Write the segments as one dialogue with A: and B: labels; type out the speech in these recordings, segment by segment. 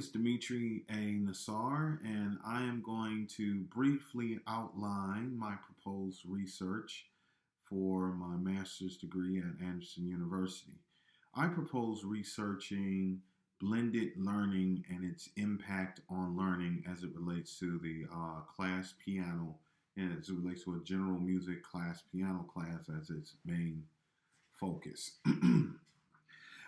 A: is Dimitri A. Nassar, and I am going to briefly outline my proposed research for my master's degree at Anderson University. I propose researching blended learning and its impact on learning as it relates to the class piano and as it relates to a general music class, piano class, as its main focus.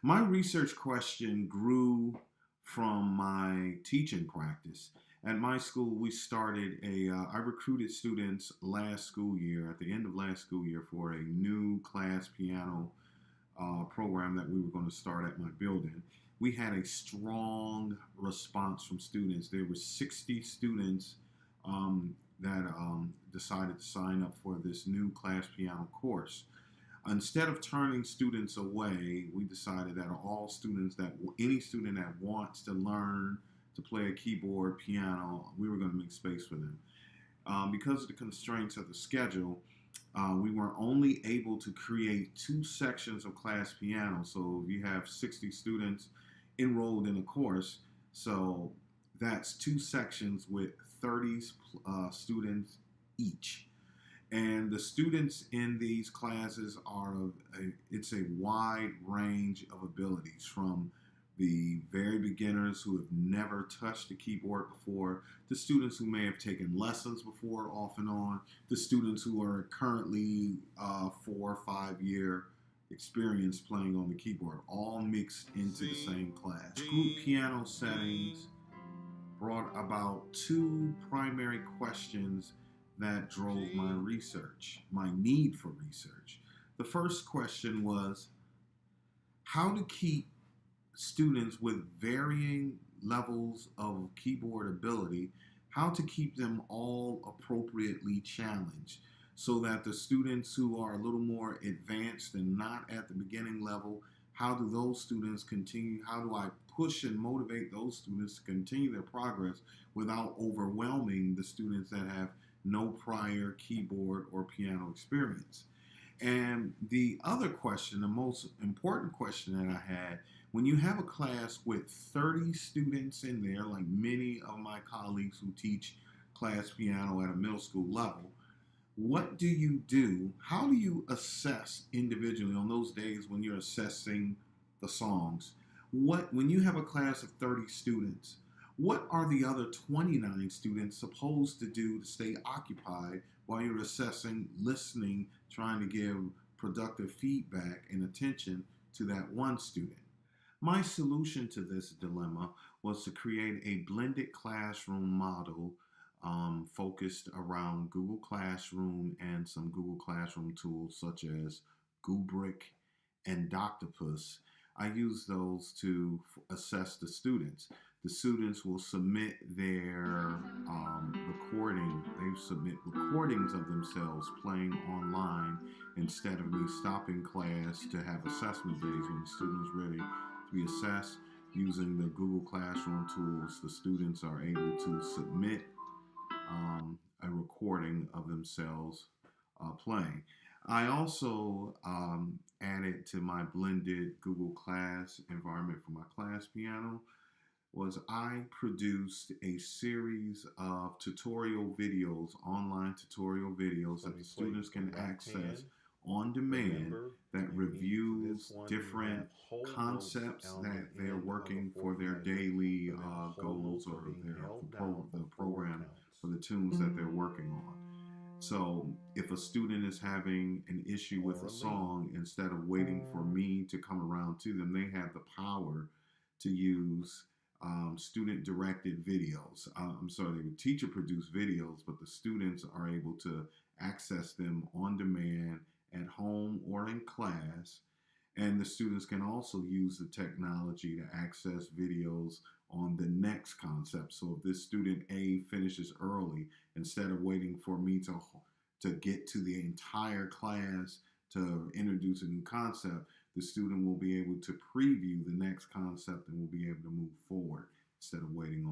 A: My research question grew from my teaching practice. At my school, we started I recruited students last school year, at the end of last school year, for a new class piano program that we were going to start at my building. We had a strong response from students. There were 60 students that decided to sign up for this new class piano course. Instead of turning students away, we decided that any student that wants to learn to play a keyboard, piano, we were going to make space for them. Because of the constraints of the schedule, we were only able to create 2 sections of class piano. So you have 60 students enrolled in a course, so that's 2 sections with 30 students each. And the students in these classes it's a wide range of abilities, from the very beginners who have never touched a keyboard before, to students who may have taken lessons before off and on, to students who are currently 4 or 5 year experience playing on the keyboard, all mixed into the same class. Group piano settings brought about 2 primary questions that drove my research, my need for research. The first question was how to keep students with varying levels of keyboard ability, how to keep them all appropriately challenged, so that the students who are a little more advanced and not at the beginning level, how do those students continue? How do I push and motivate those students to continue their progress without overwhelming the students that have no prior keyboard or piano experience? And the other question, the most important question that I had, when you have a class with 30 students in there, like many of my colleagues who teach class piano at a middle school level, what do you do? How do you assess individually on those days when you're assessing the songs? When you have a class of 30 students, what are the other 29 students supposed to do to stay occupied while you're assessing, listening, trying to give productive feedback and attention to that one student? My solution to this dilemma was to create a blended classroom model focused around Google Classroom and some Google Classroom tools such as Gubrick and Doctopus. I use those to assess the students. The students will submit their recording. They submit recordings of themselves playing online instead of me stopping class to have assessment days. When the student is ready to be assessed using the Google Classroom tools, the students are able to submit a recording of themselves playing. I also added to my blended Google Class environment for my class piano was I produced a series of tutorial videos, online tutorial videos that the students can access on demand that reviews different concepts that they're working for their daily goals or the program for the tunes that they're working on. So if a student is having an issue with a song, instead of waiting for me to come around to them, they have the power to use student-directed videos. They would teacher-produced videos, but the students are able to access them on demand at home or in class. And the students can also use the technology to access videos on the next concept. So if this student A finishes early, instead of waiting for me to get to the entire class to introduce a new concept, the student will be able to preview the next concept and will be able to move forward instead of waiting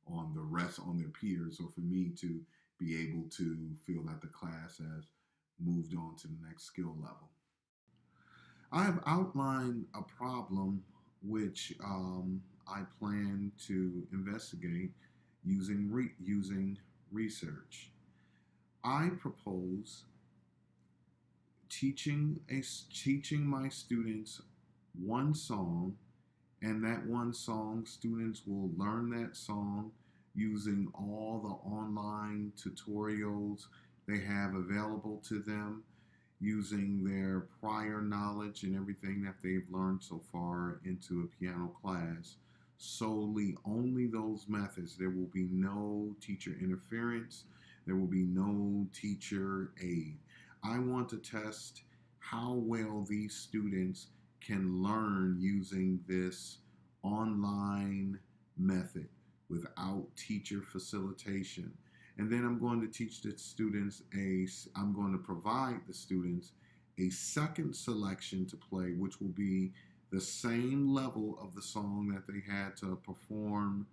A: on the rest, on their peers, or for me to be able to feel that the class has moved on to the next skill level. I have outlined a problem which I plan to investigate using research. I propose teaching my students one song, and that one song students will learn that song using all the online tutorials they have available to them, using their prior knowledge and everything that they've learned so far into a piano class. Solely only those methods. There will be no teacher interference. There will be no teacher aid. I want to test how well these students can learn using this online method without teacher facilitation. And then I'm going to teach the students I'm going to provide the students a second selection to play, which will be the same level of the song that they had to perform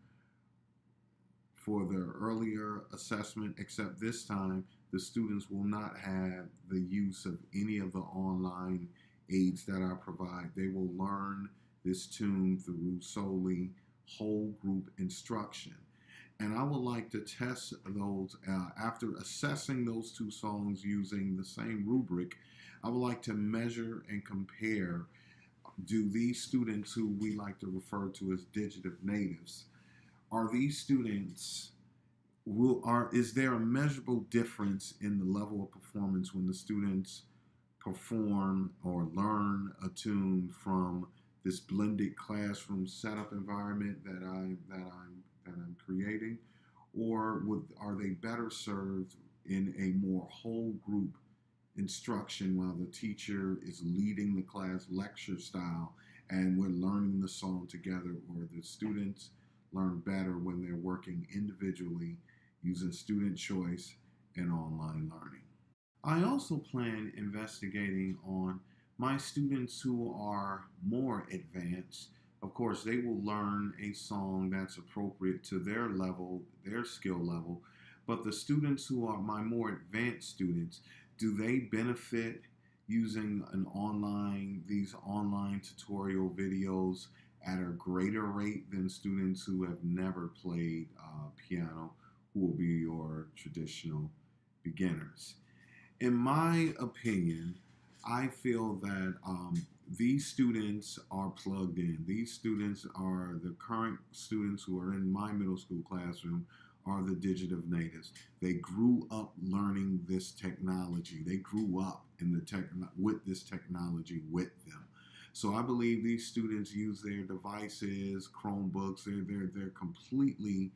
A: for the earlier assessment, except this time the students will not have the use of any of the online aids that I provide. They will learn this tune through solely whole group instruction. And I would like to test those after assessing those two songs using the same rubric. I would like to measure and compare, do these students who we like to refer to as digital natives, are these students, is there a measurable difference in the level of performance when the students perform or learn a tune from this blended classroom setup environment that I'm creating, or are they better served in a more whole group instruction while the teacher is leading the class lecture style and we're learning the song together, or the students learn better when they're working individually using student choice and online learning? I also plan investigating on my students who are more advanced. Of course, they will learn a song that's appropriate to their level, their skill level. But the students who are my more advanced students, do they benefit using these online tutorial videos at a greater rate than students who have never played piano, who will be your traditional beginners? In my opinion, I feel that these students are plugged in. These students are the current students who are in my middle school classroom are the digital natives. They grew up learning this technology. They grew up with this technology with them. So I believe these students use their devices, Chromebooks. They're completely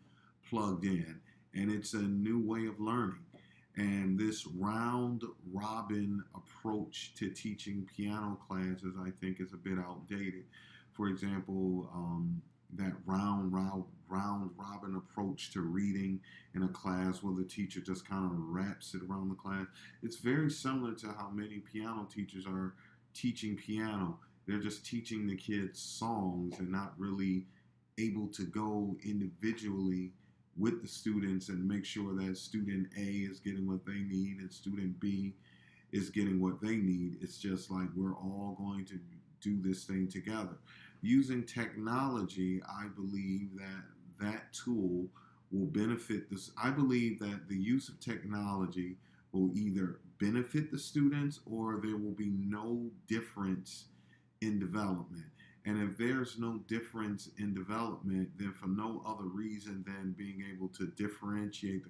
A: plugged in, and it's a new way of learning. And this round robin approach to teaching piano classes, I think, is a bit outdated. For example, that round robin approach to reading in a class where the teacher just kind of wraps it around the class. It's very similar to how many piano teachers are teaching piano. They're just teaching the kids songs and not really able to go individually with the students and make sure that student A is getting what they need and student B is getting what they need. It's just like we're all going to do this thing together. Using technology, I believe that tool will benefit this. I believe that the use of technology will either benefit the students or there will be no difference in development. And if there's no difference in development, then for no other reason than being able to differentiate the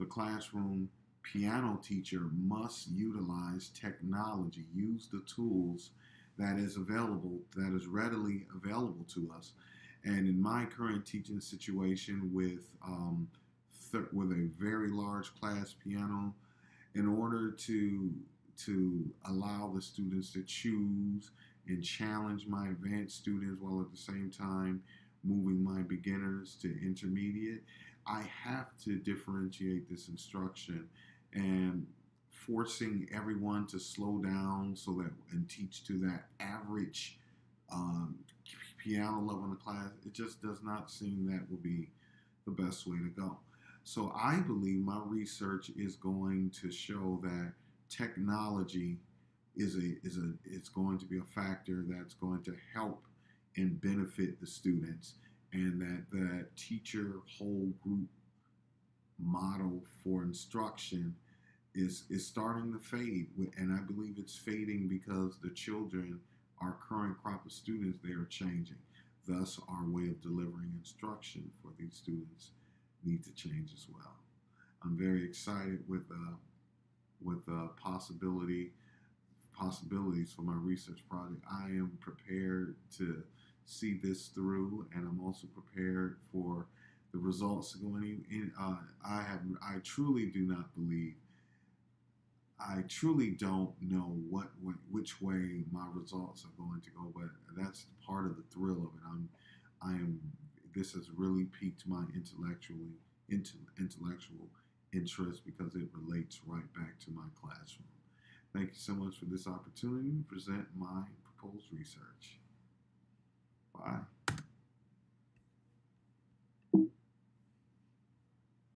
A: classroom piano teacher must utilize technology, use the tools that is readily available to us. And in my current teaching situation with a very large class piano, in order to allow the students to choose and challenge my advanced students while at the same time moving my beginners to intermediate, I have to differentiate this instruction and forcing everyone to slow down and teach to that average piano level in the class. It just does not seem that will be the best way to go. So I believe my research is going to show that technology is going to be a factor that's going to help and benefit the students, and that teacher whole group model for instruction is starting to fade, and I believe it's fading because the children, our current crop of students, they are changing. Thus, our way of delivering instruction for these students need to change as well. I'm very excited with possibilities for my research project. I am prepared to see this through, and I'm also prepared for the results going in. I truly do not believe. I truly don't know which way my results are going to go, but that's part of the thrill of it. I am. This has really piqued my intellectual interest because it relates right back to my classroom. Thank you so much for this opportunity to present my proposed research. Bye.